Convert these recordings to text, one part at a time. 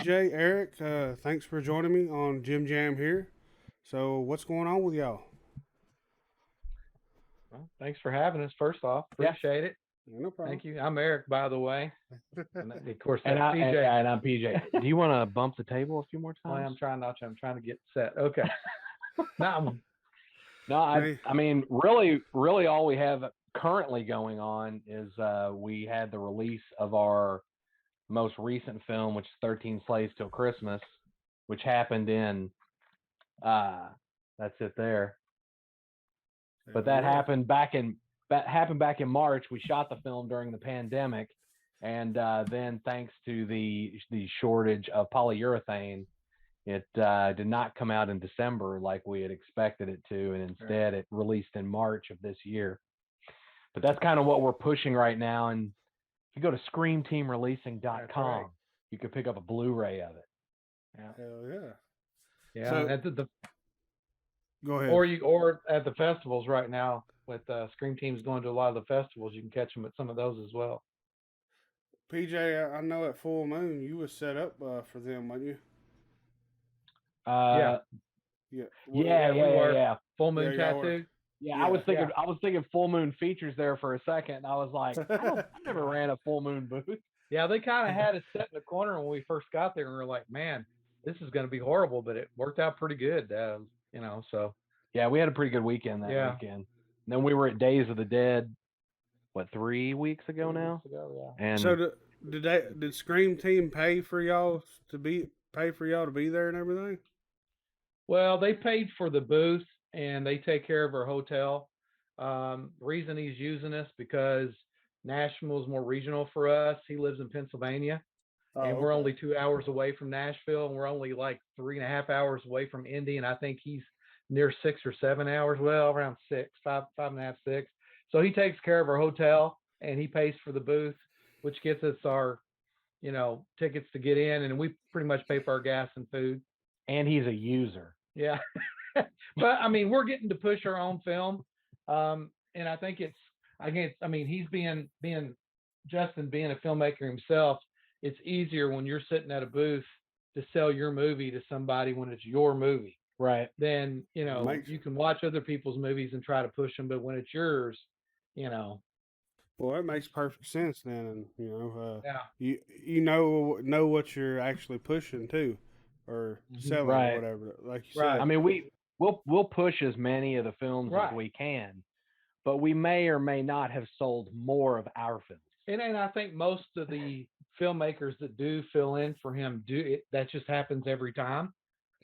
PJ, Eric, thanks for joining me on JimJamHere. So, what's going on with y'all? Well, thanks for having us. First off, Yeah, appreciate it. Yeah, no problem. Thank you. I'm Eric, by the way, and of course and that's PJ. I'm PJ. Do you want to bump the table a few more Well, times? I'm trying not to. I'm trying to get set. Okay. Now, No, I mean, really, all we have currently going on is we had the release of our most recent film, which is 13 Slaves Till Christmas, which happened in that's it there. But that happened back in March. We shot the film during the pandemic, and then thanks to the shortage of polyurethane, it did not come out in December like we had expected it to, and instead it released in March of this year. But that's kind of what we're pushing right now. And if you go to screamteamreleasing.com, you can pick up a Blu-ray of it. Yeah. Hell yeah. yeah. So- at the Go ahead. or at the festivals right now with Scream Teams going to a lot of the festivals, you can catch them at some of those as well. PJ, I know at Full Moon you was set up for them, wasn't you? Yeah. Yeah. Yeah. Full Moon Yeah, y'all were. Tattoo. Yeah, Yeah, I was thinking Full Moon Features there for a second, and I was like, I never ran a Full Moon booth. Yeah, they kind of had us set in the corner when we first got there, and we were like, man, this is going to be horrible, but it worked out pretty good. So. Yeah, we had a pretty good weekend that weekend. And then we were at Days of the Dead, 3 weeks ago now? And So did Scream Team pay for y'all to be there and everything? Well, they paid for the booth and they take care of our hotel. The reason he's using us because Nashville is more regional for us. He lives in Pennsylvania, and we're only 2 hours away from Nashville, and we're only like 3.5 hours away from Indy, and I think he's near 6 or 7 hours. Well, around 6, 5.5, 6. So he takes care of our hotel and he pays for the booth, which gets us our, tickets to get in, and we pretty much pay for our gas and food. And he's a user. Yeah. But I mean, we're getting to push our own film. And I think he's being Justin being a filmmaker himself. It's easier when you're sitting at a booth to sell your movie to somebody when it's your movie. Right. Then, you can watch other people's movies and try to push them, but when it's yours, Well, that makes perfect sense then, and yeah. you know what you're actually pushing too, or selling or whatever. Like you said. I mean, we'll push as many of the films as we can, but we may or may not have sold more of our films. And I think most of the filmmakers that do fill in for him do it. That just happens every time.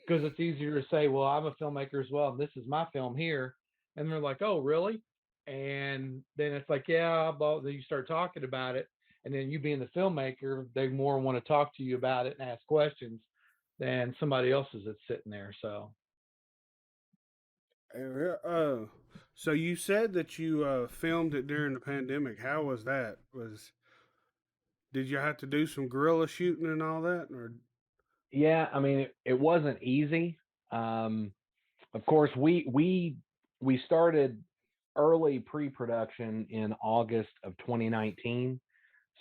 Because it's easier to say, well, I'm a filmmaker as well, and this is my film here. And they're like, oh, really? And then it's like, yeah, but then you start talking about it. And then you being the filmmaker, they more want to talk to you about it and ask questions than somebody else's that's sitting there. So. So you said that you filmed it during the pandemic. How was that? Did you have to do some guerrilla shooting and all that, or? Yeah, I mean, it wasn't easy. Of course, we started early pre-production in August of 2019.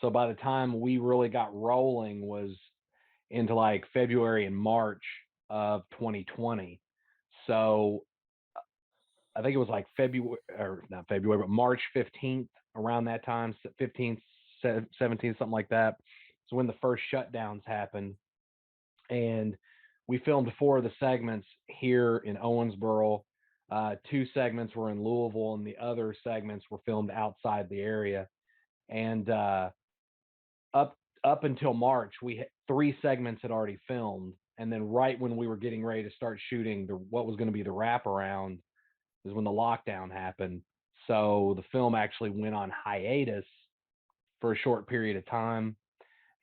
So by the time we really got rolling was into like February and March of 2020. So I think it was like but March 15th, around that time, 15th, 17th, something like that. So when the first shutdowns happened. And we filmed 4 of the segments here in Owensboro. 2 segments were in Louisville, and the other segments were filmed outside the area. And up until March, we had 3 segments had already filmed. And then right when we were getting ready to start shooting what was going to be the wraparound is when the lockdown happened. So the film actually went on hiatus for a short period of time.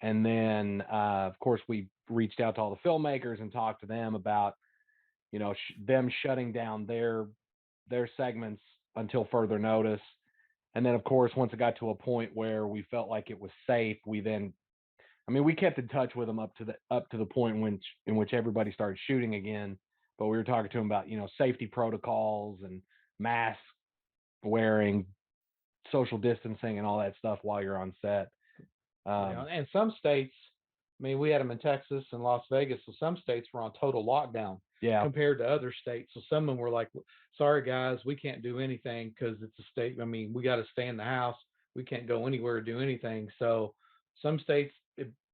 And then, of course, we reached out to all the filmmakers and talked to them about, them shutting down their segments until further notice. And then, of course, once it got to a point where we felt like it was safe, we kept in touch with them up to the point in which everybody started shooting again. But we were talking to them about, safety protocols and mask wearing, social distancing, and all that stuff while you're on set. And some states I mean, we had them in Texas and Las Vegas, so some states were on total lockdown Yeah. compared to other states. So some of them were like, "Sorry guys, we can't do anything because it's a state. I mean, we got to stay in the house. We can't go anywhere or do anything." So some states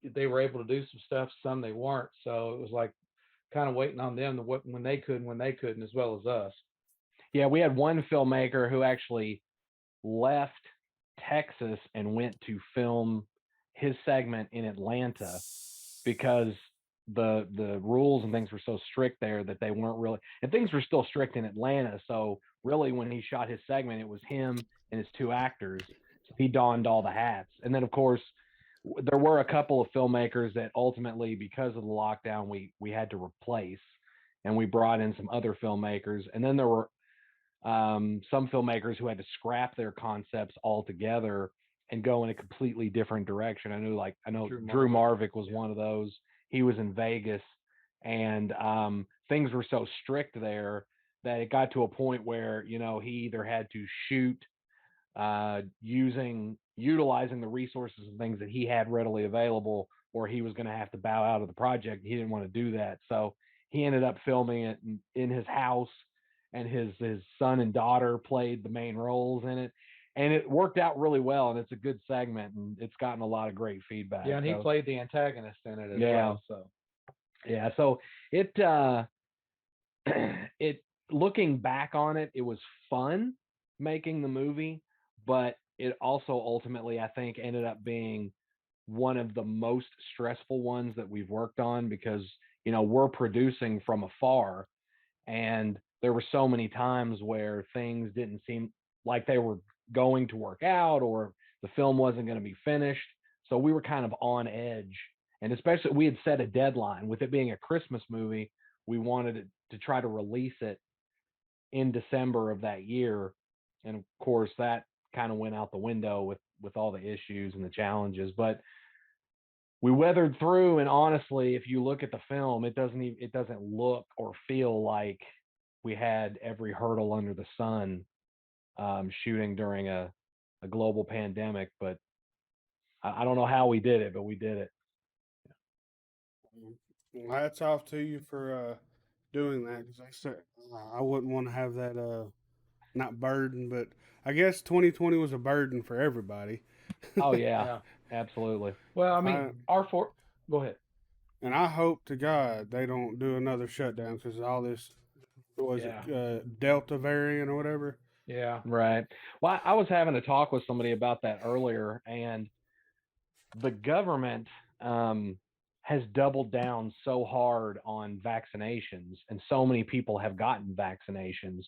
they were able to do some stuff, some they weren't. So it was like kind of waiting on them to what when they could, and when they couldn't, as well as us. Yeah, we had one filmmaker who actually left Texas and went to film his segment in Atlanta because the rules and things were so strict there that they weren't really, and things were still strict in Atlanta. So really, when he shot his segment, it was him and his two actors. So he donned all the hats. And then, of course, there were a couple of filmmakers that ultimately, because of the lockdown, we had to replace, and we brought in some other filmmakers. And then there were some filmmakers who had to scrap their concepts altogether and go in a completely different direction. I know Drew Marvick was one of those. He was in Vegas, and things were so strict there that it got to a point where, you know, he either had to shoot utilizing the resources and things that he had readily available, or he was going to have to bow out of the project. He didn't want to do that, so he ended up filming it in his house, and his son and daughter played the main roles in it, and it worked out really well. And it's a good segment, and it's gotten a lot of great feedback. Yeah, and he played the antagonist in it as Yeah. well. So Yeah, so it it looking back on it, it was fun making the movie, but it also ultimately, I think, ended up being one of the most stressful ones that we've worked on because, you know, we're producing from afar, and there were so many times where things didn't seem like they were going to work out, or the film wasn't going to be finished. So we were kind of on edge. And especially, we had set a deadline. With it being a Christmas movie, we wanted it to try to release it in December of that year. And of course, that kind of went out the window with all the issues and the challenges. But we weathered through, and honestly, if you look at the film, it doesn't look or feel like we had every hurdle under the sun shooting during a global pandemic. But I don't know how we did it, but we did it. Well, hats off to you for doing that, because I said I wouldn't want to have that not burden, but I guess 2020 was a burden for everybody. Oh yeah, yeah. absolutely. Well, I mean, go ahead. And I hope to God they don't do another shutdown because all this was it Delta variant or whatever. Yeah. Right. Well, I was having a talk with somebody about that earlier, and the government has doubled down so hard on vaccinations, and so many people have gotten vaccinations.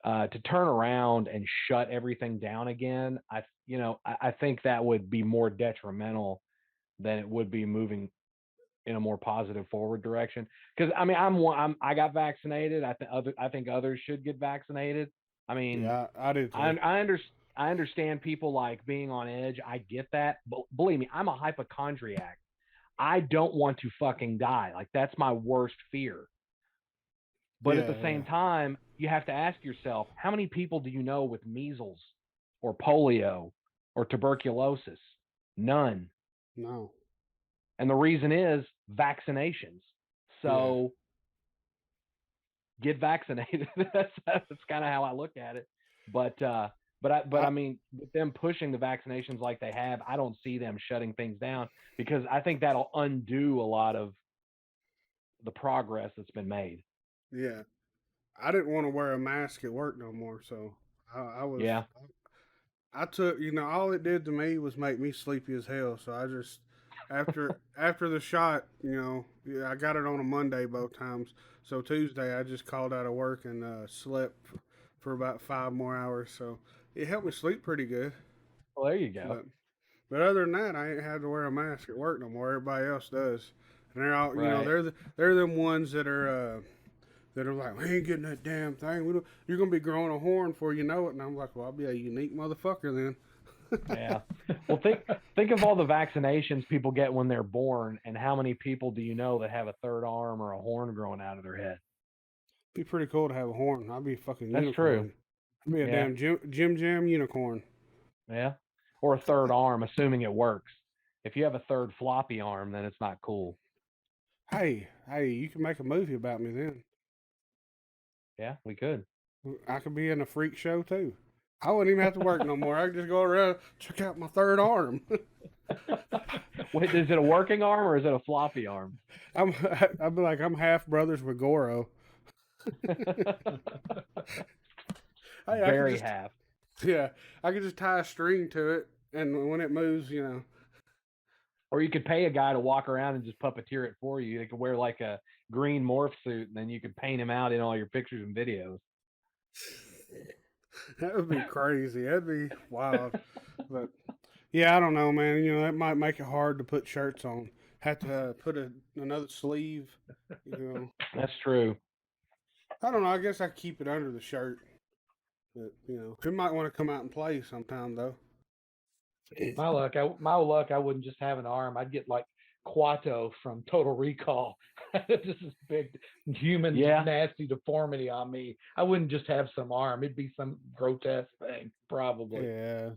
To turn around and shut everything down again, I think that would be more detrimental than it would be moving in a more positive forward direction. Because I mean, I got vaccinated. I think others should get vaccinated. I mean, yeah, I do too. I understand people like being on edge. I get that, but believe me, I'm a hypochondriac. I don't want to fucking die. Like, that's my worst fear. But at the same time, you have to ask yourself, how many people do you know with measles or polio or tuberculosis? None. No. And the reason is vaccinations. So get vaccinated. That's kind of how I look at it. But I mean, with them pushing the vaccinations like they have, I don't see them shutting things down, because I think that'll undo a lot of the progress that's been made. Yeah. I didn't want to wear a mask at work no more, so I was. Yeah. I took, all it did to me was make me sleepy as hell. So I just, after the shot, I got it on a Monday both times. So Tuesday I just called out of work and slept for about 5 more hours. So it helped me sleep pretty good. Well, there you go. But other than that, I ain't had to wear a mask at work no more. Everybody else does, and they're all, Right. they're them ones that are like, we ain't getting that damn thing. You're gonna be growing a horn before you know it. And I'm like, well, I'll be a unique motherfucker then. Yeah. Well, think of all the vaccinations people get when they're born, and how many people do you know that have a third arm or a horn growing out of their head? Be pretty cool to have a horn. I'd be a fucking That's unicorn. true. I'd be a damn Jim Jam unicorn. Yeah. Or a third arm, assuming it works. If you have a third floppy arm, then it's not cool. Hey, you can make a movie about me then. Yeah, we could. I could be in a freak show too. I wouldn't even have to work no more. I could just go around, check out my third arm. Wait, is it a working arm or is it a floppy arm? I'd be like, I'm half brothers with Goro. Very half. Yeah, I could just tie a string to it, and when it moves, you know. Or you could pay a guy to walk around and just puppeteer it for you. They could wear like a green morph suit, and then you could paint him out in all your pictures and videos. That would be crazy. That'd be wild. But yeah, I don't know, man. You know, that might make it hard to put shirts on. Have to put another sleeve. You know. That's true. I don't know. I guess I keep it under the shirt. But you know, he might want to come out and play sometime though. My luck, I wouldn't just have an arm. I'd get like Quato from Total Recall. Just this big human nasty deformity on me. I wouldn't just have some arm. It'd be some grotesque thing, probably. Yeah.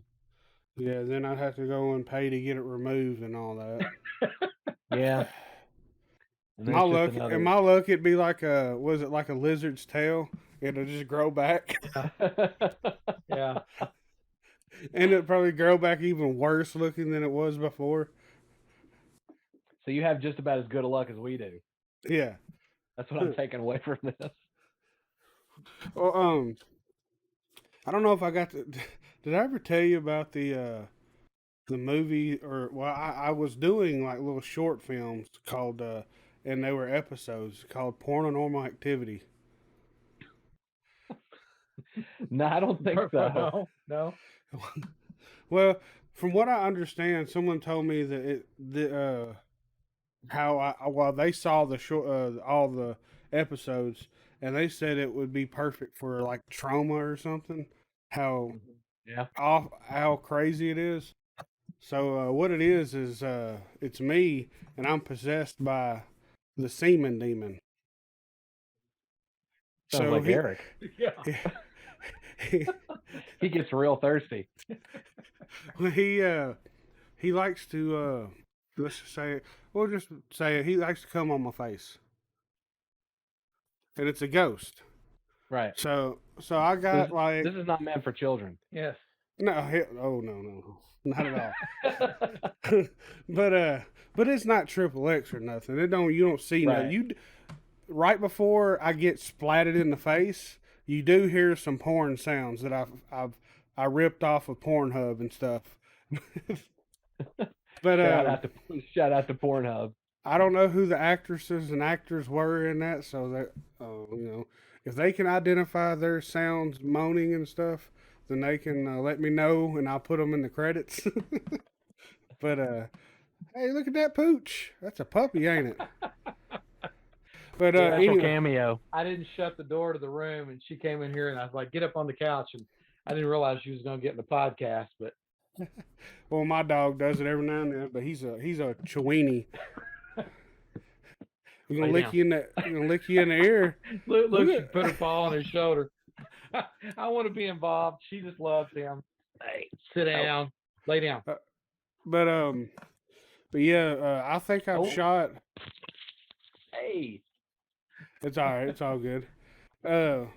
Yeah, then I'd have to go and pay to get it removed and all that. Yeah. My luck, it'd be like was it like a lizard's tail? It'll just grow back. Yeah. And it'd probably grow back even worse looking than it was before. So you have just about as good a luck as we do. Yeah. That's what I'm taking away from this. Well, I don't know if I got to. Did I ever tell you about the movie? Or well, I was doing like little short films called, and they were episodes called Paranormal Activity. No, I don't think so. No. Well, from what I understand, someone told me that while they saw the short all the episodes, and they said it would be perfect for like trauma or something. How crazy it is. So what it is it's me, and I'm possessed by the semen demon. Sounds like Eric. Yeah. He gets real thirsty. He likes to let's just say we'll just say he likes to come on my face, and it's a ghost. Right. So I got this is not meant for children. Yes. No. No, not at all. but it's not XXX or nothing. You don't see right. nothing. Right before I get splatted in the face, you do hear some porn sounds that I ripped off of Pornhub and stuff. But shout out to Pornhub. I don't know who the actresses and actors were in that, so that you know, if they can identify their sounds moaning and stuff, then they can let me know and I'll put them in the credits. But hey, look at that pooch. That's a puppy, ain't it? But anyway, cameo. I didn't shut the door to the room, and she came in here, and I was like, "Get up on the couch," and I didn't realize she was going to get in the podcast. But well, my dog does it every now and then, but he's a Chiweenie. He's gonna lick you in the ear. Look, she put her paw on his shoulder. I want to be involved. She just loves him. Hey, sit down, lay down. But yeah, I think I've shot. Hey, it's all right. It's all good. I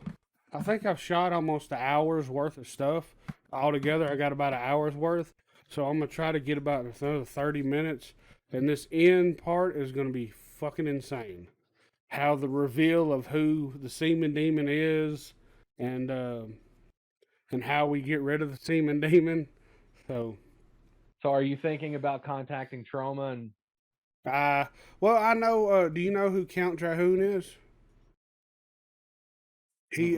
think I've shot almost an hour's worth of stuff altogether. I got about an hour's worth, so I'm gonna try to get about another 30 minutes. And this end part is gonna be fucking insane. How the reveal of who the semen demon is, and how we get rid of the semen demon. So are you thinking about contacting Trauma and? Well, I know. Do you know who Count Drahoon is? He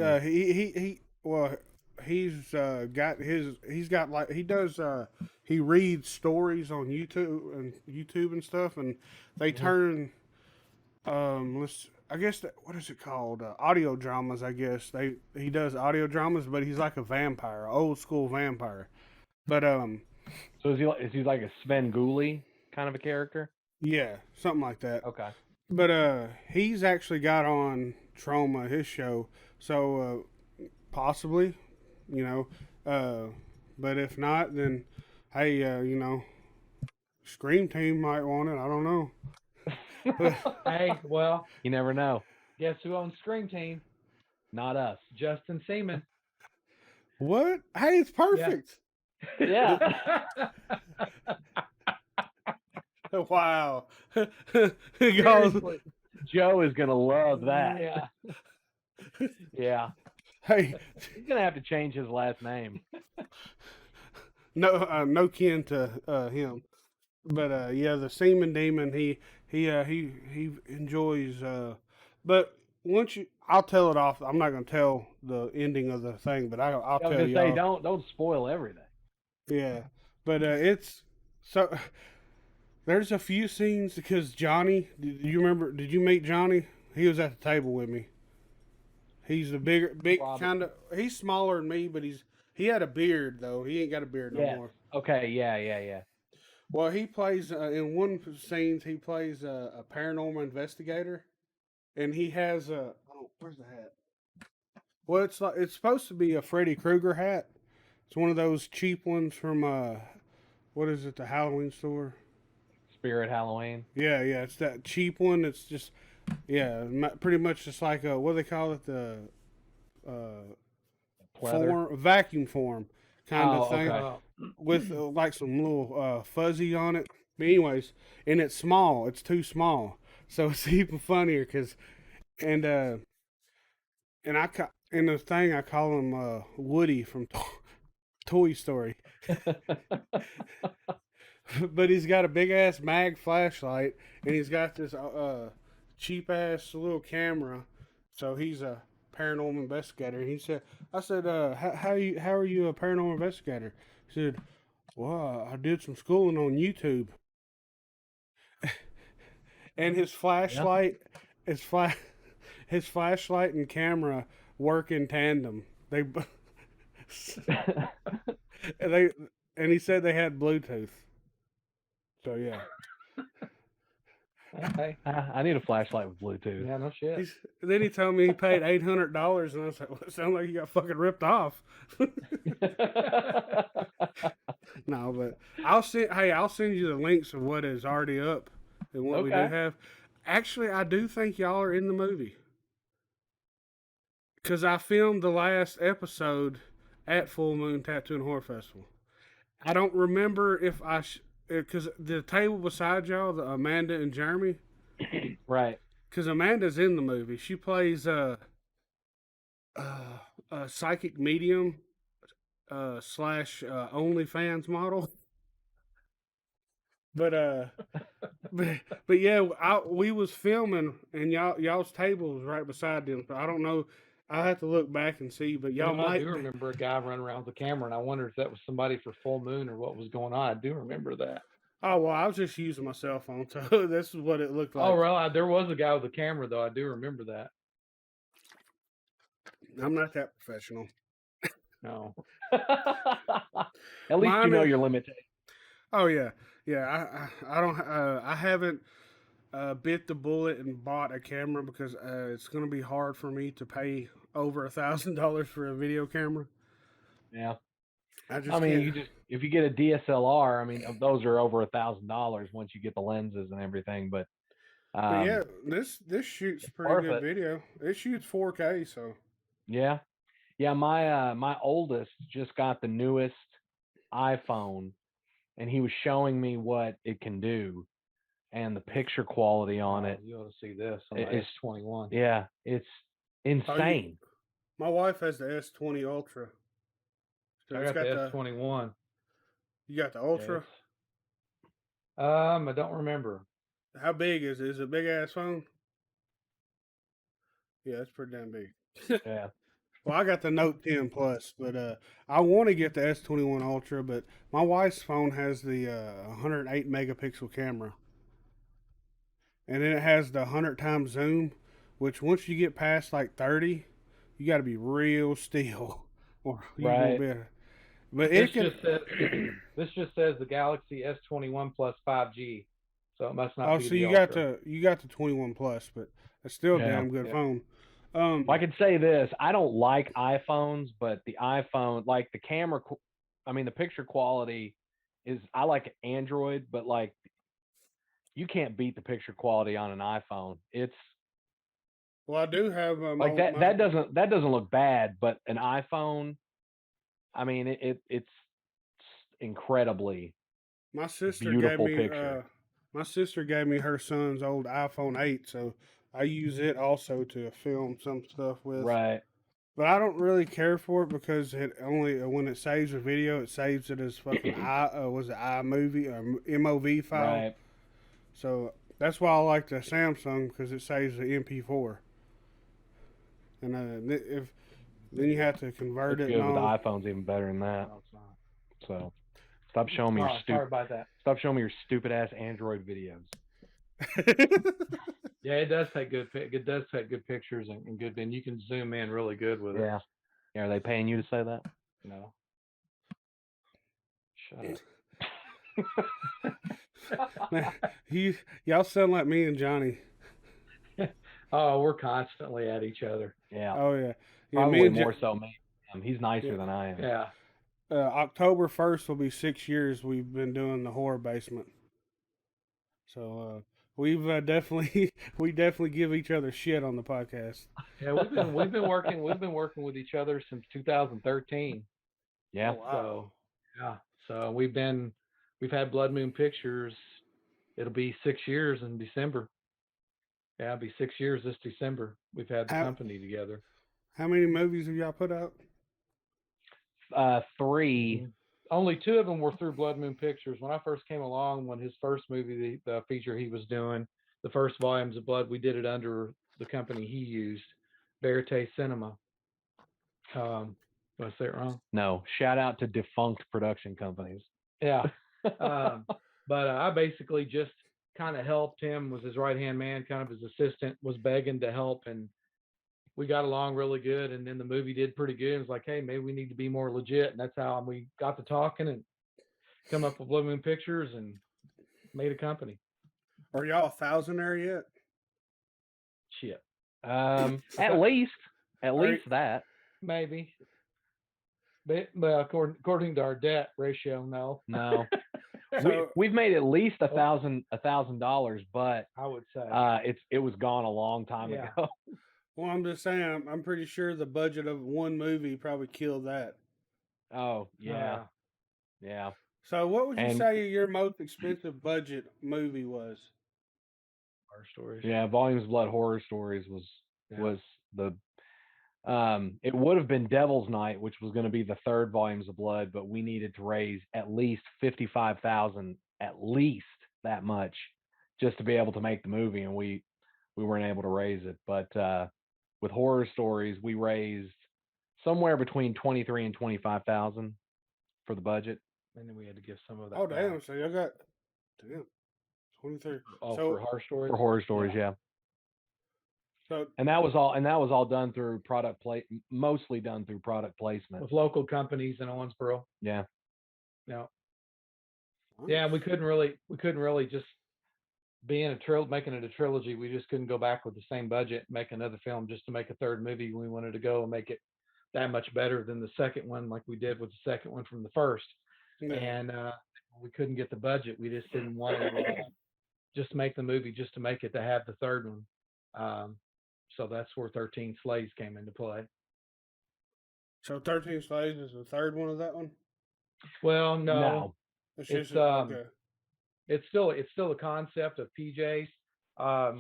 he reads stories on YouTube and stuff, and they turn I guess what is it called? Audio dramas, I guess. He does audio dramas, but he's like a vampire, old school vampire. But so is he like a Sven Gulli kind of a character? Yeah, something like that. Okay. But he's actually got on Trauma, his show, so possibly, you know. But if not, then hey, you know, Scream Team might want it. I don't know. Hey, well, You never know. guess who owns Scream Team? Not us. Justin Seaman. What? Hey, it's perfect. Yeah. Wow. Seriously. Joe is gonna love that. Yeah. Yeah. Hey, He's gonna have to change his last name. no kin to him, but yeah, the Seaman Demon. He enjoys. But once I'll tell it off. I'm not gonna tell the ending of the thing, but I'll I was tell gonna you. say don't spoil everything. Yeah, but it's so. There's a few scenes because Johnny. Did you remember? Did you meet Johnny? He was at the table with me. He's the big Robert. kind of. He's smaller than me, but he had a beard though. He ain't got a beard no Yes. more. Okay. Yeah. Well, he plays in one of the scenes. He plays a paranormal investigator, and he has a. Oh, where's the hat? Well, it's supposed to be a Freddy Krueger hat. It's one of those cheap ones from what is it? The Halloween store. Spirit Halloween. Yeah, it's that cheap one. It's just, pretty much just like what do they call it, the Pleather. vacuum form kind of thing Okay. with like some little fuzzy on it. But anyways, and it's small. It's too small, so it's even funnier because and in the thing I call him Woody from Toy Story. But he's got a big ass mag flashlight, and he's got this cheap ass little camera. So he's a paranormal investigator. And he said, "I said, how are you a paranormal investigator?" He said, "Well, I did some schooling on YouTube." And his flashlight, his flashlight and camera work in tandem. They they and he said they had Bluetooth. So yeah. Okay. I need a flashlight with Bluetooth. Yeah, no shit. Then he told me he paid $800, and I was like, well, it sounds like you got fucking ripped off. No, but I'll send you the links of what is already up and what we do Okay. have. Actually, I do think y'all are in the movie because I filmed the last episode at Full Moon Tattoo and Horror Festival. I don't remember if because the table beside y'all, the Amanda and Jeremy. Right. Because Amanda's in the movie. She plays a psychic medium slash OnlyFans model. But but yeah, we was filming, and y'all's table was right beside them. So I don't know. I'll have to look back and see. But y'all I might do remember a guy running around with a camera, and I wondered if that was somebody for Full Moon or what was going on. I do remember that. Oh well, I was just using my cell phone, so this is what it looked like. Oh, well, there was a guy with a camera, though. I do remember that. I'm not that professional. No. At least you know your limitations. Oh yeah. I don't. I haven't bit the bullet and bought a camera because it's going to be hard for me to pay over $1,000 for a video camera. Yeah. I mean, if you get a DSLR, I mean, those are over $1,000 once you get the lenses and everything. But yeah, this shoots pretty good video. It shoots 4K, so yeah. My oldest just got the newest iPhone, and he was showing me what it can do, and the picture quality on it. You ought to see this on the S21. Yeah, it's insane. My wife has the S20 Ultra. So I got the S21. You got the Ultra? I don't remember. How big is it? Is it a big ass phone? Yeah, it's pretty damn big. Yeah. Well, I got the Note 10 Plus, but I want to get the S21 Ultra, but my wife's phone has the 108 megapixel camera. And then it has the 100 times zoom, which once you get past like 30, you got to be real still. Or you won't be able to. But this just says the Galaxy S21 Plus 5G, so it must not be. So you got the 21 Plus, but it's still a damn good phone. I can say this: I don't like iPhones, but the iPhone, like the camera, the picture quality is I like Android, but like you can't beat the picture quality on an iPhone. It's Well, I do have like my, that my that doesn't look bad, but an iPhone, I mean, it's incredibly my sister gave beautiful me picture. my sister gave me her son's old iPhone 8, so I use it also to film some stuff with. Right, But I don't really care for it because it only when it saves a video, it saves it as fucking was it iMovie or MOV file. right. So that's why I like the Samsung because it saves the MP4. And if then you have to convert It's it and good with the all. iPhone's even better than that. No, it's not. So stop showing me your Sorry about that. stop showing me your stupid ass Android videos. Yeah, it does take good. It does take good pictures and good. And you can zoom in really good with it. Yeah. Are they paying you to say that? No. Shut up. Man, y'all sound like me and Johnny. Oh, we're constantly at each other. Yeah. Oh yeah, Probably more so me. He's nicer than I am. Yeah. October 1st will be 6 years we've been doing the horror basement. So we've definitely we definitely give each other shit on the podcast. Yeah, we've been working with each other since 2013. Yeah. Oh, wow. So yeah. So we've had Blood Moon Pictures. It'll be 6 years in December. Yeah, it'll be 6 years this December. We've had the company together. How many movies have y'all put out? 3. Only 2 of them were through Blood Moon Pictures. When I first came along, when his first movie, the feature he was doing, the first volumes of Blood, we did it under the company he used, Verite Cinema. Did I say it wrong? No. Shout out to defunct production companies. Yeah. But I basically just kind of helped him, was his right hand man, kind of his assistant, was begging to help, and we got along really good. And then the movie did pretty good. It was like, hey, maybe we need to be more legit, and that's how we got to talking and come up with Blue Moon Pictures and made a company. Are y'all a thousandaire yet? Shit. At least that. Maybe. But according to our debt ratio, no. No. So, we've made at least $1,000, but I would say it was gone a long time ago. well, I'm just saying, I'm pretty sure the budget of one movie probably killed that. Oh yeah, yeah. So, what would you say your most expensive budget movie was? Horror Stories. Yeah, Volumes of Blood Horror Stories was the. It would have been Devil's Night, which was going to be the 3rd Volumes of Blood, but we needed to raise at least 55,000, at least that much, just to be able to make the movie, and we weren't able to raise it. But with Horror Stories, we raised somewhere between 23 and 25,000 for the budget. And then we had to give some of that. Oh damn! So y'all got 23. Oh, so, for Horror Stories. For Horror Stories, yeah. So, and that was all done through mostly done through product placement with local companies in Owensboro. Yeah. No. Yeah, we couldn't really just making it a trilogy. We just couldn't go back with the same budget, make another film just to make a 3rd movie. We wanted to go and make it that much better than the second one, like we did with the second one from the first. Yeah. And we couldn't get the budget. We just didn't want to just make the movie just to make it to have the 3rd one. So that's where 13 Slaves came into play. So 13 Slaves is the 3rd one of that one? Well, no. It's okay. It's still a concept of PJs.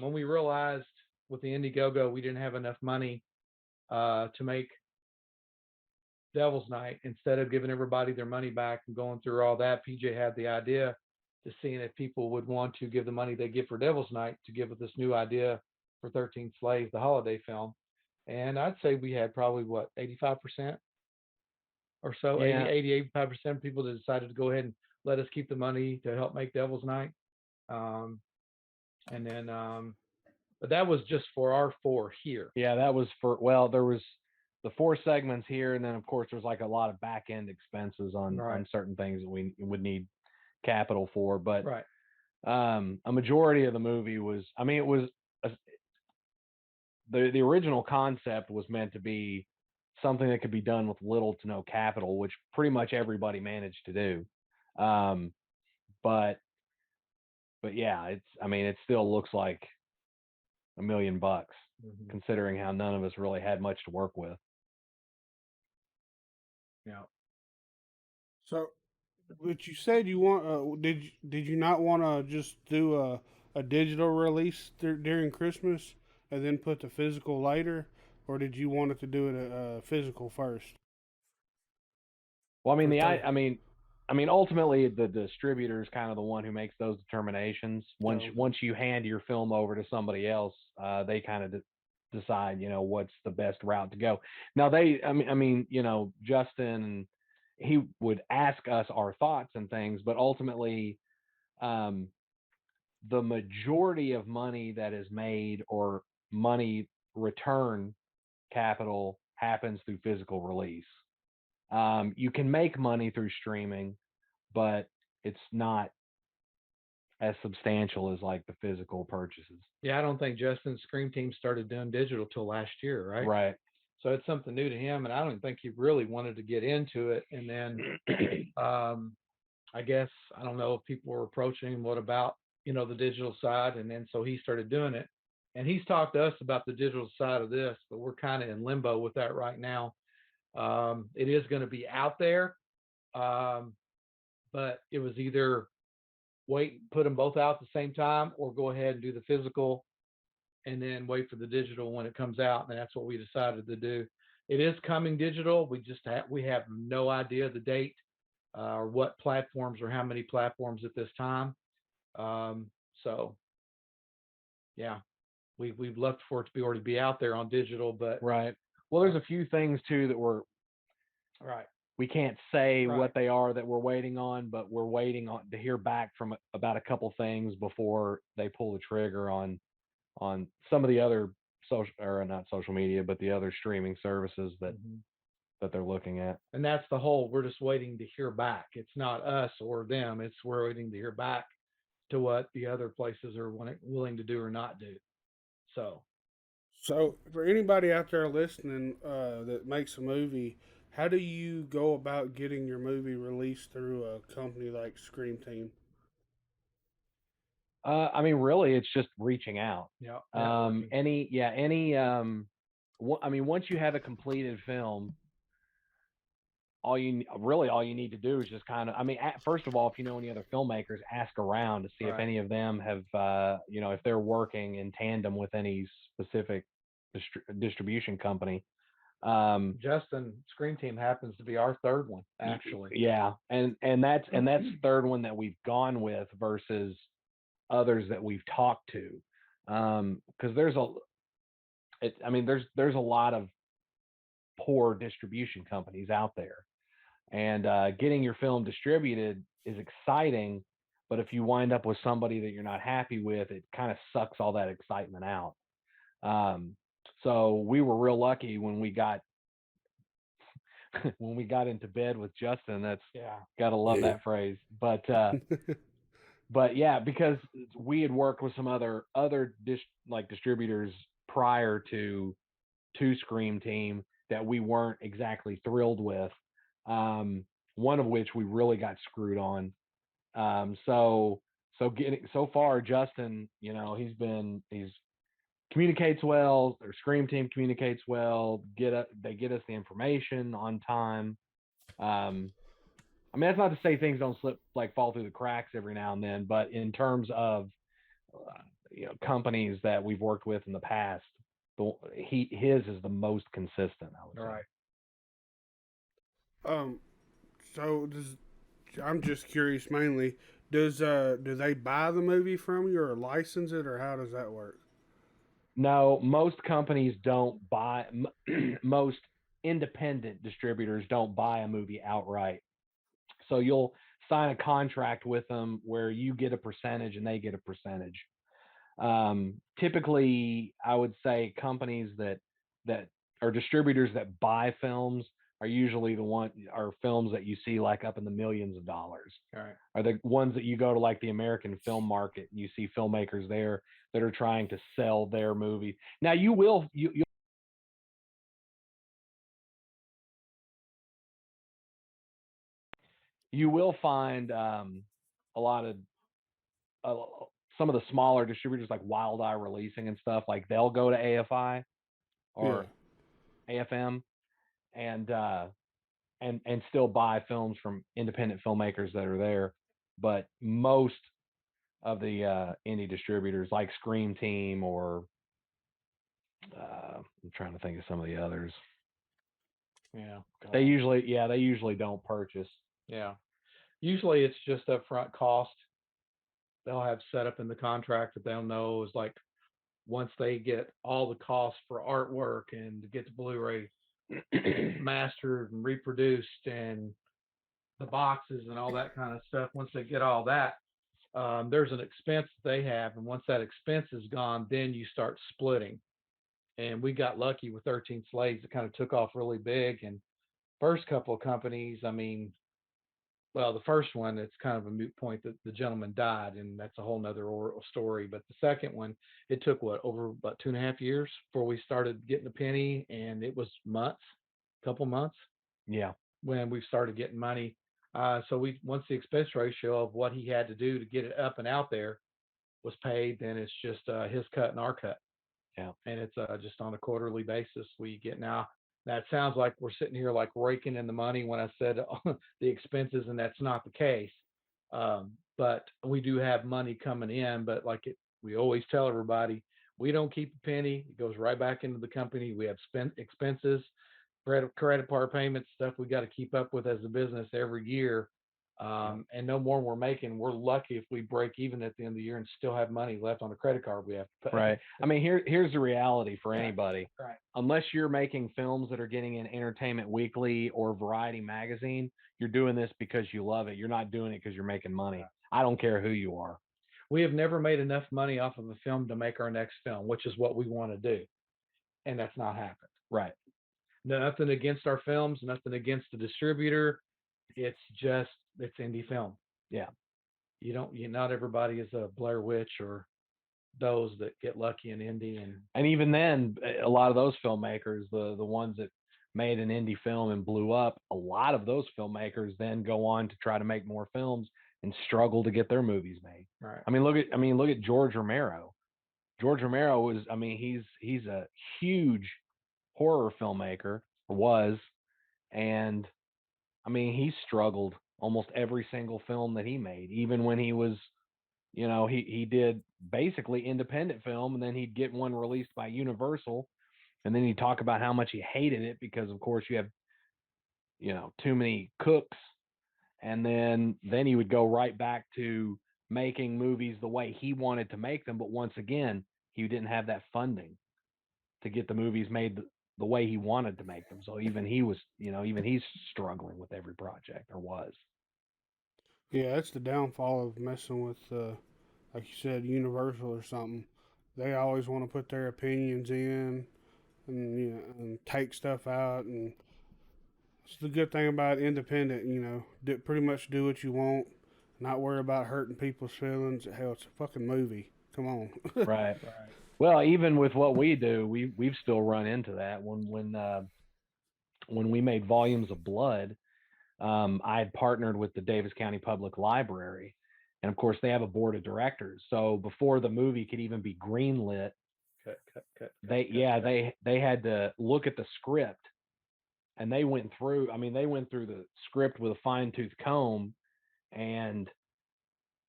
When we realized with the Indiegogo we didn't have enough money to make Devil's Night, instead of giving everybody their money back and going through all that, PJ had the idea to seeing if people would want to give the money they give for Devil's Night to give us this new idea for 13 Slaves, the holiday film. And I'd say we had probably 85% or so, 85% of people that decided to go ahead and let us keep the money to help make Devil's Night. And then but that was just for our 4 here. Yeah, that was there was the 4 segments here, and then of course there's like a lot of back end expenses on certain things that we would need capital for. But a majority of the movie was, I mean, it was the original concept was meant to be something that could be done with little to no capital, which pretty much everybody managed to do. Um, but yeah, it still looks like $1 million considering how none of us really had much to work with. Yeah. So, but you said you want. Did you not want to just do a digital release during Christmas and then put the physical later, or did you want it to do it physical first? Well, For third. ultimately the distributor is kind of the one who makes those determinations. Once you hand your film over to somebody else, they kind of decide, what's the best route to go. Now Justin, he would ask us our thoughts and things, but ultimately, um, the majority of money that is made or money return capital happens through physical release. You can make money through streaming, but it's not as substantial as like the physical purchases. Yeah, I don't think Justin's Scream Team started doing digital till last year, right? Right. So it's something new to him, and I don't even think he really wanted to get into it. And then I guess I don't know if people were approaching him, what about the digital side, and then so he started doing it. And he's talked to us about the digital side of this, but we're kind of in limbo with that right now. It is going to be out there, um, but it was either wait, put them both out at the same time, or go ahead and do the physical and then wait for the digital when it comes out. And that's what we decided to do. It is coming digital. We have no idea the date or what platforms or how many platforms at this time. So yeah, we've left for it to be already be out there on digital, but right. Well, there's a few things too that right. We can't say Right. what they are that we're waiting on, but we're waiting on to hear back from about a couple things before they pull the trigger on some of the other social, or not social media, but the other streaming services that they're looking at. And that's the whole. We're just waiting to hear back. It's not us or them. It's we're waiting to hear back to what the other places are willing to do or not do. So for anybody out there listening that makes a movie, how do you go about getting your movie released through a company like Scream Team? Really, it's just reaching out. yeah. Once you have a completed film, all you need to do is just kind of, first of all, if you know any other filmmakers, ask around to see if any of them have, if they're working in tandem with any specific distribution company. Justin Scream Team happens to be our third one, actually. Yeah, and that's the third one that we've gone with versus others that we've talked to, because there's a lot of poor distribution companies out there, and getting your film distributed is exciting, but if you wind up with somebody that you're not happy with, it kind of sucks all that excitement out. So we were real lucky when we got into bed with Justin. That's gotta love that phrase. But but yeah, because we had worked with some other distributors prior to Scream Team that we weren't exactly thrilled with. One of which we really got screwed on. So far, Justin, he's communicates well. Their Scream Team communicates well. They get us the information on time. That's not to say things don't fall through the cracks every now and then, but in terms of companies that we've worked with in the past, his is the most consistent, I would say. Right. So I'm just curious mainly. Do they buy the movie from you or license it, or how does that work? No, most companies don't buy. Most independent distributors don't buy a movie outright. So you'll sign a contract with them where you get a percentage and they get a percentage. Typically, I would say companies that are distributors that buy films are usually are films that you see like up in the millions of dollars. All right. Are the ones that you go to like the American film market and you see filmmakers there that are trying to sell their movie. Now you'll you will find a lot of uh, some of the smaller distributors like Wild Eye Releasing and stuff. Like they'll go to AFI Yeah. or AFM and and still buy films from independent filmmakers that are there. But most of the indie distributors like Scream Team or I'm trying to think of some of the others. Yeah. They usually don't purchase. Yeah. Usually it's just upfront cost. They'll have set up in the contract that they'll know is like once they get all the costs for artwork and to get the Blu-ray mastered and reproduced and the boxes and all that kind of stuff. Once they get all that, there's an expense that they have, and once that expense is gone, then you start splitting. And we got lucky with 13 Slaves. It kind of took off really big. And first couple of companies, I mean, well, the first one, it's kind of a moot point that the gentleman died, and that's a whole nother story. But the second one, it took over about 2.5 years before we started getting a penny, and it was months, couple months Yeah. when we started getting money. So once the expense ratio of what he had to do to get it up and out there was paid, then it's just his cut and our cut. Yeah. And it's just on a quarterly basis we get now. That sounds like we're sitting here like raking in the money when I said the expenses, and that's not the case. But we do have money coming in. But we always tell everybody, we don't keep a penny. It goes right back into the company. We have expenses, credit card payments, stuff we got to keep up with as a business every year. And no more we're making. We're lucky if we break even at the end of the year and still have money left on a credit card we have to pay. Right. I mean, here's the reality for anybody. Right. Unless you're making films that are getting in Entertainment Weekly or Variety Magazine, you're doing this because you love it. You're not doing it because you're making money. Right. I don't care who you are. We have never made enough money off of a film to make our next film, which is what we want to do. And that's not happened. Right. Nothing against our films, nothing against the distributor. It's indie film. Yeah. Not everybody is a Blair Witch or those that get lucky in indie. And even then, a lot of those filmmakers, the ones that made an indie film and blew up, a lot of those filmmakers then go on to try to make more films and struggle to get their movies made. Right. I mean, look at George Romero. George Romero was, I mean, he's a huge horror filmmaker, or was, and I mean, he struggled almost every single film that he made, even when he was, he did basically independent film, and then he'd get one released by Universal, and then he'd talk about how much he hated it because, of course, you have, too many cooks, and then he would go right back to making movies the way he wanted to make them, but once again, he didn't have that funding to get the movies made the way he wanted to make them. So even he's struggling with every project, or was. Yeah, that's the downfall of messing with, like you said, Universal or something. They always want to put their opinions in and and take stuff out. And it's the good thing about independent. Pretty much do what you want, not worry about hurting people's feelings. Hell, it's a fucking movie. Come on. Right. Well, even with what we do, we've still run into that. When we made Volumes of Blood, I had partnered with the Davis County Public Library, and of course they have a board of directors. So before the movie could even be greenlit, they had to look at the script, and they went through. I mean, they went through the script with a fine tooth comb, and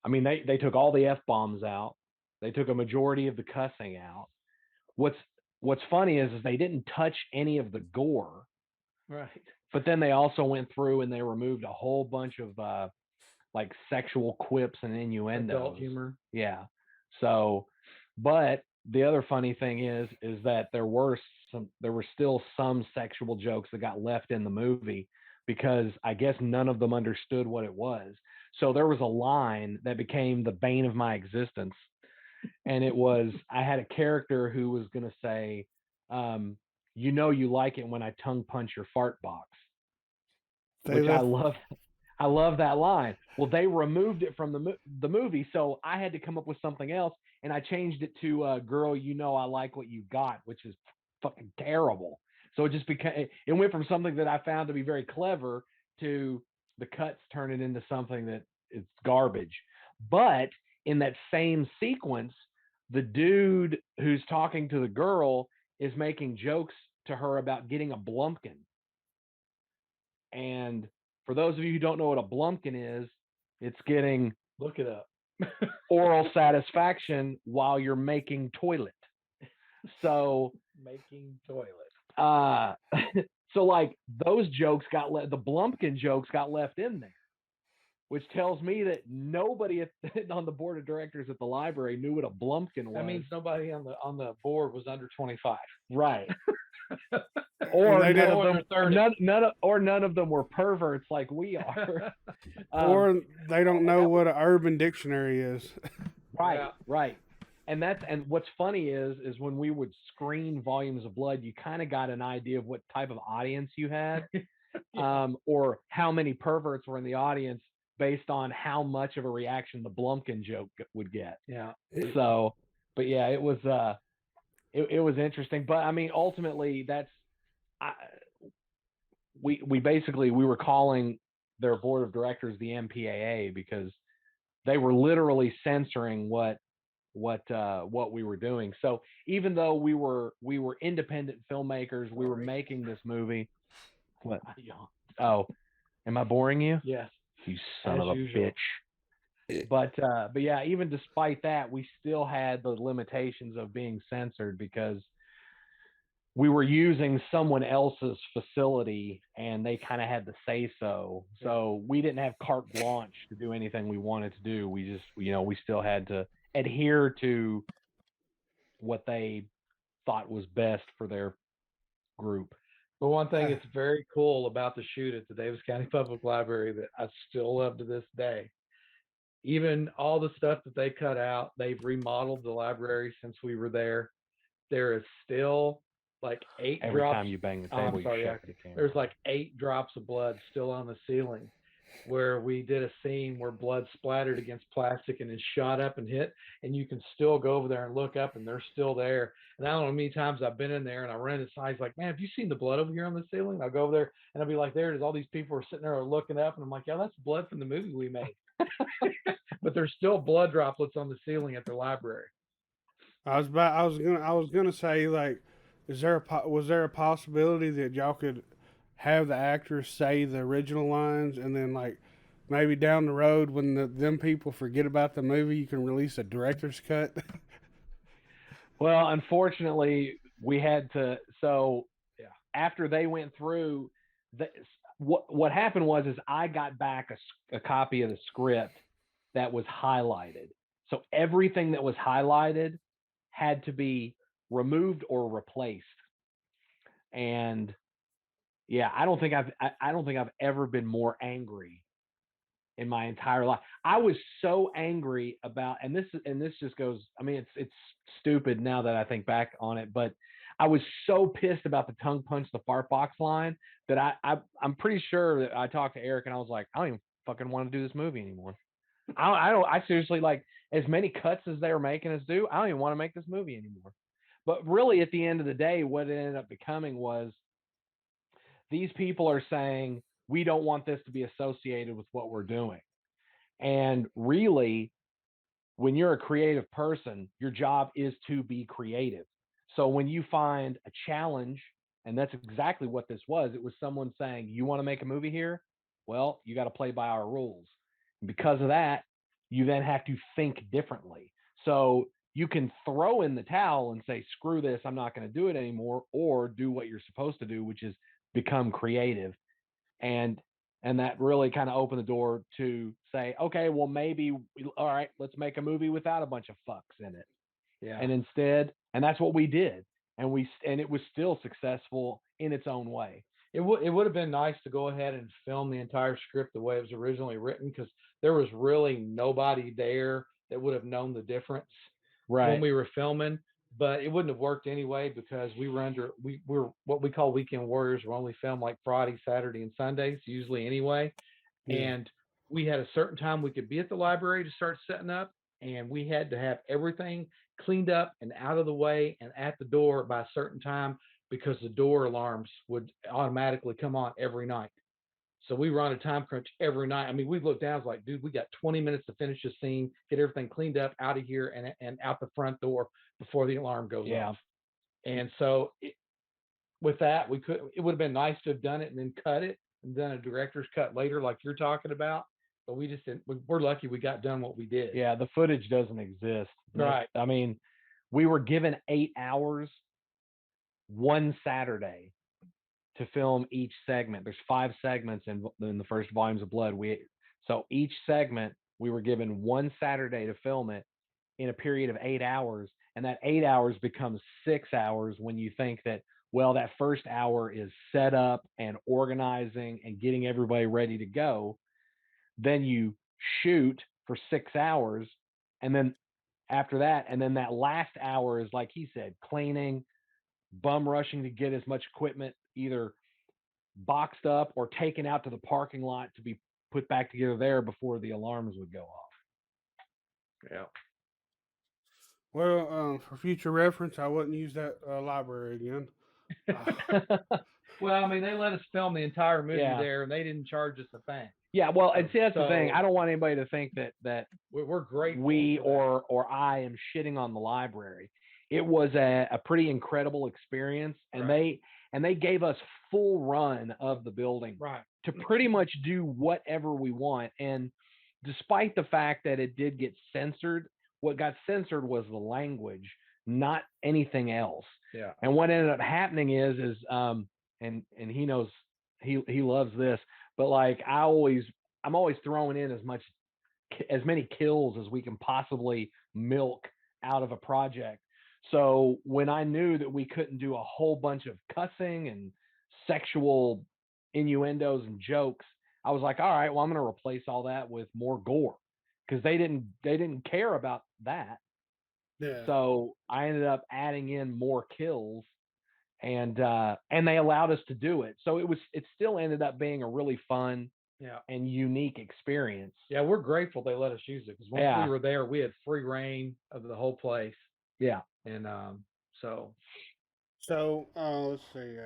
I mean they took all the F-bombs out. They took a majority of the cussing out. What's funny is they didn't touch any of the gore. Right. But then they also went through and they removed a whole bunch of like sexual quips and innuendos. Adult humor. Yeah. So, but the other funny thing is that there were still some sexual jokes that got left in the movie because I guess none of them understood what it was. So there was a line that became the bane of my existence. And it was, I had a character who was going to say, you like it when I tongue punch your fart box. Which I love that line. Well, they removed it from the movie, so I had to come up with something else, and I changed it to "Girl, I like what you got," which is fucking terrible. So it just became, it went from something that I found to be very clever to the cuts turn it into something that is garbage. But in that same sequence, the dude who's talking to the girl is making jokes to her about getting a blumpkin. And for those of you who don't know what a blumpkin is, it's getting Look it up. oral satisfaction while you're making toilet. So Making toilet. so like those jokes the Blumpkin jokes got left in there, which tells me that nobody on the board of directors at the library knew what a Blumpkin was. That means nobody on the board was under 25. Right. Or they none did- of them, or none of them were perverts like we are. Or they don't know what an urban dictionary is. Right, Yeah. right. And what's funny is when we would screen Volumes of Blood, you kind of got an idea of what type of audience you had, or how many perverts were in the audience based on how much of a reaction the Blumpkin joke would get. Yeah. So, but yeah, it was interesting. But I mean, ultimately, we basically we were calling their board of directors the MPAA because they were literally censoring what we were doing. So even though we were independent filmmakers, we were making this movie. What? Oh, am I boring you? Yes. You son As of a usual. bitch. But yeah, even despite that, we still had the limitations of being censored because we were using someone else's facility and they kind of had the say so. So we didn't have carte blanche to do anything we wanted to do. We just, we still had to adhere to what they thought was best for their group. But one thing that's very cool about the shoot at the Davis County Public Library that I still love to this day, even all the stuff that they cut out, they've remodeled the library since we were there. There is still like 8 Every drops. time you bang the Oh, I'm table, sorry, you yeah. shake the camera. There's like 8 drops of blood still on the ceiling where we did a scene where blood splattered against plastic and then shot up and hit, and you can still go over there and look up and they're still there. And I don't know how many times I've been in there and I run into sides like, man, have you seen the blood over here on the ceiling? I'll go over there and I'll be like, there it is. All these people are sitting there looking up, and I'm like, yeah, that's blood from the movie we made. But there's still blood droplets on the ceiling at the library. I was gonna say, like, was there a possibility that y'all could have the actors say the original lines, and then like maybe down the road when them people forget about the movie, you can release a director's cut? Well, unfortunately, we had to. So Yeah. after they went through, what happened was I got back a copy of the script that was highlighted. So everything that was highlighted had to be removed or replaced. And yeah, I don't think I've ever been more angry in my entire life. I was so angry about, and this just goes, I mean, it's stupid now that I think back on it, but I was so pissed about the tongue punch the fart box line that I'm pretty sure that I talked to Eric and I was like, I don't even fucking want to do this movie anymore. I seriously, like, as many cuts as they were making us do, I don't even want to make this movie anymore. But really, at the end of the day, what it ended up becoming was these people are saying, we don't want this to be associated with what we're doing. And really, when you're a creative person, your job is to be creative. So when you find a challenge, and that's exactly what this was, it was someone saying, you want to make a movie here? Well, you got to play by our rules. And because of that, you then have to think differently. So you can throw in the towel and say, screw this, I'm not going to do it anymore, or do what you're supposed to do, which is become creative. And that really kind of opened the door to say, okay, well, maybe, all right, let's make a movie without a bunch of fucks in it. Yeah. And instead, and that's what we did. And it was still successful in its own way. It would have been nice to go ahead and film the entire script the way it was originally written, because there was really nobody there that would have known the difference when we were filming. But it wouldn't have worked anyway because we were what we call weekend warriors. We only film like Friday, Saturday, and Sundays usually anyway. Yeah. And we had a certain time we could be at the library to start setting up, and we had to have everything cleaned up and out of the way and at the door by a certain time, because the door alarms would automatically come on every night. So we were on a time crunch every night. I mean, we looked down, it's like, dude, we got 20 minutes to finish the scene, get everything cleaned up, out of here, and out the front door before the alarm goes off. And so with that, we could. It would have been nice to have done it and then cut it and done a director's cut later, like you're talking about. But we just didn't. We're lucky we got done what we did. Yeah, the footage doesn't exist. Right. I mean, we were given 8 hours one Saturday to film each segment. There's 5 segments in the first Volumes of Blood. So each segment we were given one Saturday to film it in a period of 8 hours, and that 8 hours becomes 6 hours when you think that, well, that first hour is set up and organizing and getting everybody ready to go. Then you shoot for 6 hours, and then after that, and then that last hour is, like he said, cleaning, bum rushing to get as much equipment either boxed up or taken out to the parking lot to be put back together there before the alarms would go off. Yeah. Well, for future reference, I wouldn't use that library again. Well, I mean, they let us film the entire movie there, and they didn't charge us a thing. Yeah, well, and see, that's the thing. I don't want anybody to think that we're great. We or I am shitting on the library. It was a pretty incredible experience, and they gave us full run of the building to pretty much do whatever we want. And despite the fact that it did get censored, what got censored was the language, not anything else. Yeah. And what ended up happening is and he knows, he loves this, but like I'm always throwing in as many kills as we can possibly milk out of a project. So when I knew that we couldn't do a whole bunch of cussing and sexual innuendos and jokes, I was like, all right, well, I'm going to replace all that with more gore, because they didn't care about that. Yeah. So I ended up adding in more kills, and they allowed us to do it. So it still ended up being a really fun and unique experience. Yeah, we're grateful they let us use it, because once we were there, we had free reign of the whole place. Yeah. And so let's see.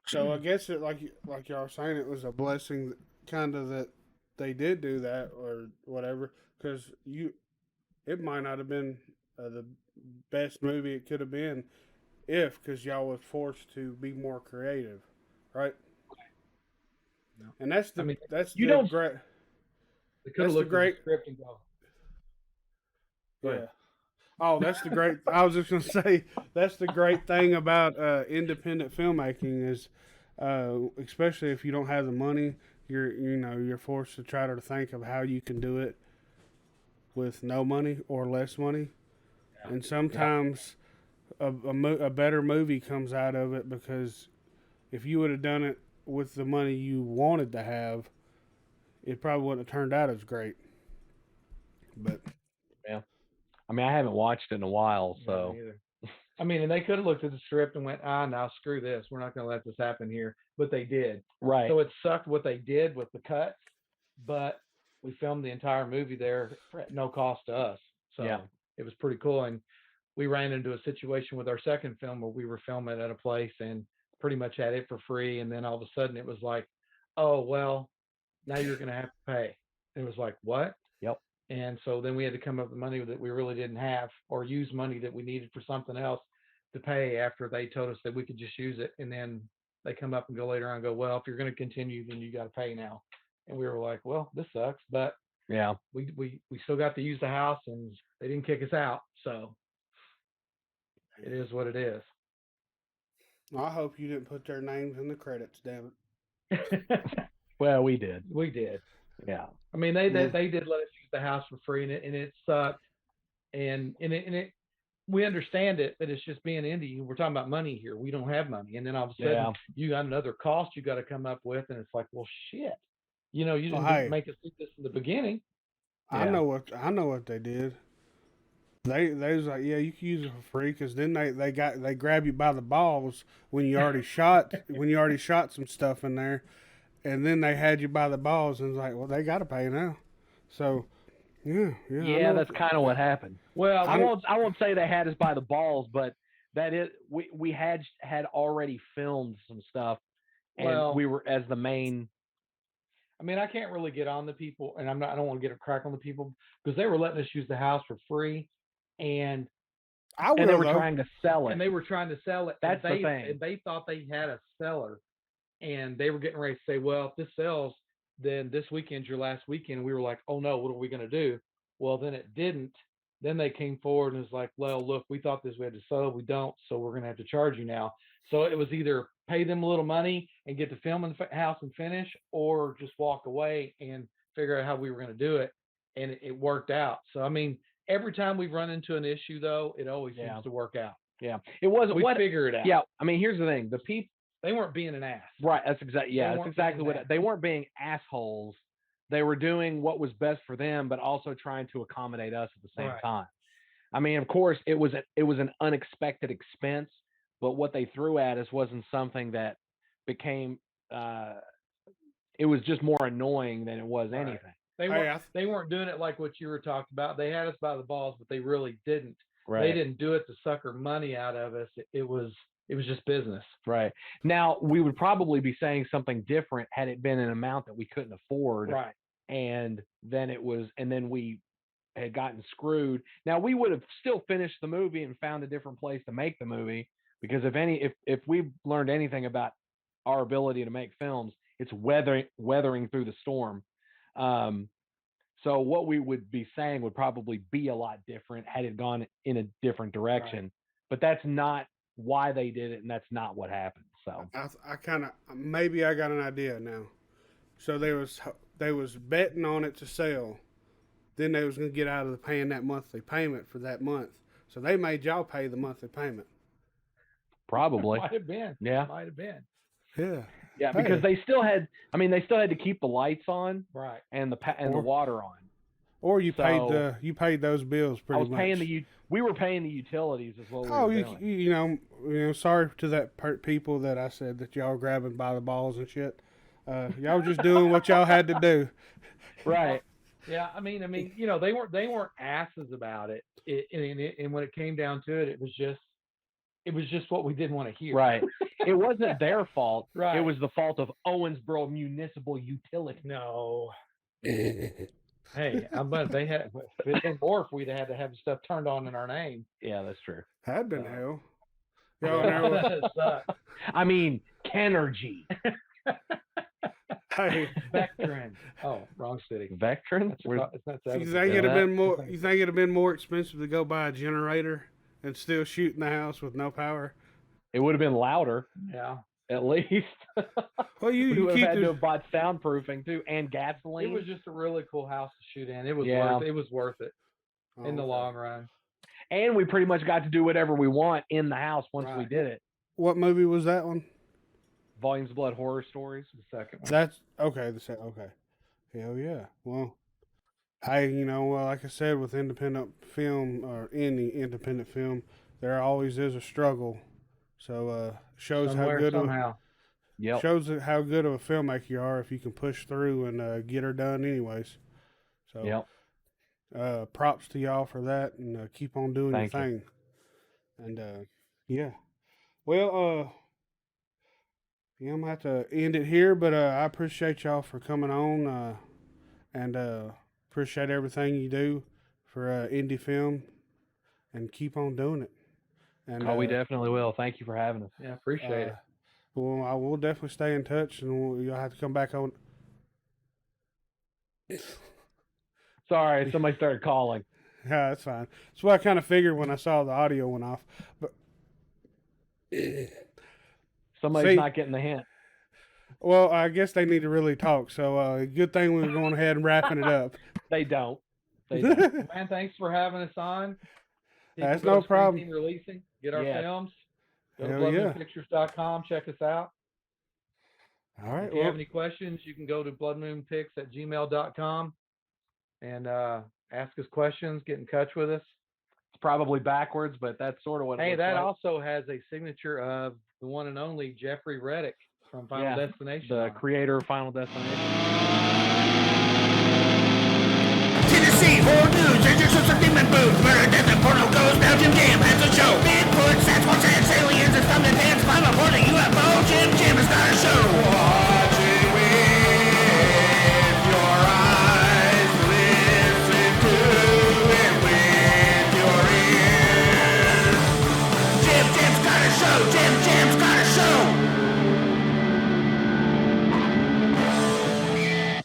So I guess it like y'all were saying, it was a blessing, kind of, that they did do that or whatever, because it might not have been the best movie it could have been because y'all was forced to be more creative, right? No. And that's the great. They could have looked at the script and go. Yeah. Oh, that's the great. I was just gonna say, that's the great thing about independent filmmaking is, especially if you don't have the money, you're forced to try to think of how you can do it with no money or less money, and sometimes a better movie comes out of it, because if you would have done it with the money you wanted to have, it probably wouldn't have turned out as great. But yeah. I mean, I haven't watched it in a while, so. I mean, and they could have looked at the script and went, now screw this. We're not going to let this happen here. But they did. Right. So it sucked what they did with the cuts, but we filmed the entire movie there at no cost to us. So it was pretty cool. And we ran into a situation with our second film where we were filming at a place and pretty much had it for free. And then all of a sudden it was like, oh, well, now you're going to have to pay. And it was like, what? Yep. And so then we had to come up with money that we really didn't have, or use money that we needed for something else to pay after they told us that we could just use it. And then they come up and go later on and go, well, if you're going to continue, then you got to pay now. And we were like, well, this sucks, but we still got to use the house, and they didn't kick us out. So it is what it is. I hope you didn't put their names in the credits, damn it. Well, we did. We did. Yeah. I mean, they did let us use the house for free, and it sucked. And it we understand it, but it's just being indie. We're talking about money here. We don't have money, and then all of a sudden you got another cost you got to come up with, and it's like, well, shit. You didn't make us do this in the beginning. I know what they did. They was like, yeah, you can use it for free, because then they grab you by the balls when you already shot some stuff in there. And then they had you by the balls, and it's like, well, they got to pay now. So, yeah. That's kind of what happened. Well, I won't say they had us by the balls, but that is, we had already filmed some stuff, and we were, as the main I mean, I can't really get on the people, and I don't want to get a crack on the people because they were letting us use the house for free, and I And they will were though. trying to sell it. they were trying to sell it. That's and the thing. And they thought they had a seller, and they were getting ready to say, "Well, if this sells, then this weekend's your last weekend." And we were like, "Oh no, what are we going to do?" Well, then it didn't. Then they came forward and was like, "Well, look, we thought this we had to sell, we don't, so we're going to have to charge you now." So it was either pay them a little money and get to film in the house and finish, or just walk away and figure out how we were going to do it. And it worked out. So I mean, every time we've run into an issue, though, it always Yeah. seems to work out. Yeah, it wasn't We what. figure it out. Yeah, I mean, here's the thing: the people. They weren't being an ass. Right. That's exactly. Yeah, They that's weren't exactly being what that. they weren't being assholes. They were doing what was best for them, but also trying to accommodate us at the same Right. time. I mean, of course, it was an unexpected expense, but what they threw at us wasn't something that became. It was just more annoying than it was Right. anything. They weren't doing it like what you were talking about. They had us by the balls, but they really didn't. Right. They didn't do it to sucker money out of us. It was just business. Right. Now, we would probably be saying something different had it been an amount that we couldn't afford. Right. And then we had gotten screwed. Now, we would have still finished the movie and found a different place to make the movie, because if we've learned anything about our ability to make films, it's weathering through the storm. So what we would be saying would probably be a lot different had it gone in a different direction. Right. But that's not why they did it, and that's not what happened. So I kind of maybe I got an idea now. So they was betting on it to sell. Then they was gonna get out of the paying that monthly payment for that month. So they made y'all pay the monthly payment. probably, Might have been. yeah, Might have been. Yeah. yeah, Hey. because they still had. I mean, they still had to keep the lights on Right. and the Or- water on. Or you So- paid those bills pretty I was much. paying we were paying the utilities as well. Oh, you know, sorry to that people that I said that y'all were grabbing by the balls and shit. Y'all were just doing what y'all had to do. Right. Yeah, I mean, they weren't asses about it. And when it came down to it, it was just what we didn't want to hear. Right. It wasn't their fault. Right. It was the fault of Owensboro Municipal Utility. No. Hey, but they had. It'd been more if we'd had to have stuff turned on in our name. Yeah, that's true. Had been So- hell. Y'all never, Sucked. I mean, Kenergy. hey, Vectran. Oh, wrong city. Veteran? It's not you Seven. think it'd have that- been more? You think it'd have been more expensive to go buy a generator and still shoot in the house with no power? It would have been louder, Yeah. at least. Well, we you would keep have had to the, have bought soundproofing too, and It gasoline. was just a really cool house to shoot in. It was Yeah. worth it in the Oh, long run. And we pretty much got to do whatever we want in the house once we Right. did it. What movie was that one? Volumes of Blood Horror Stories. The second one. That's okay. Okay. Hell yeah. Well, hey, you know, like I said, with independent film or any independent film, there always is a struggle. So shows Somewhere, how good somehow. Yep. shows how good of a filmmaker you are if you can push through and get her done anyways. So Yep. props to y'all for that, and keep on doing Thank your you. thing. And yeah, well, yeah, I'm gonna have to end it here, but I appreciate y'all for coming on, and appreciate everything you do for indie film, and keep on doing it. And Oh, we definitely will. Thank you for having us. Yeah, appreciate it. Well, I will definitely stay in touch, and you'll have to come back on. Sorry, somebody started calling. Yeah, that's fine. That's what I kind of figured when I saw the audio went off. But Somebody's See- not getting the hint. well, I guess they need to really talk. So good thing we were going ahead and wrapping it up. They don't. They don't. Man, thanks for having us on. That's Go to no problem. Screen Team Releasing. Get our Yes. films. Go to Hell yeah. bloodmoonpictures.com. Check us out. All right. If you have any questions, you can go to bloodmoonpics@gmail.com and ask us questions. Get in touch with us. It's probably backwards, but that's sort of what it Hey, looks that like. also has a signature of the one and only Jeffrey Reddick from Final Yeah, Destination. the on it. creator of Final Destination. Tennessee horror news, there's your sister demon booth. Murder, death, and porno goes. Now Jim Jam has a show. Bigfoot, Sasquatch, aliens, and stuff to dance. Climb aboard a UFO.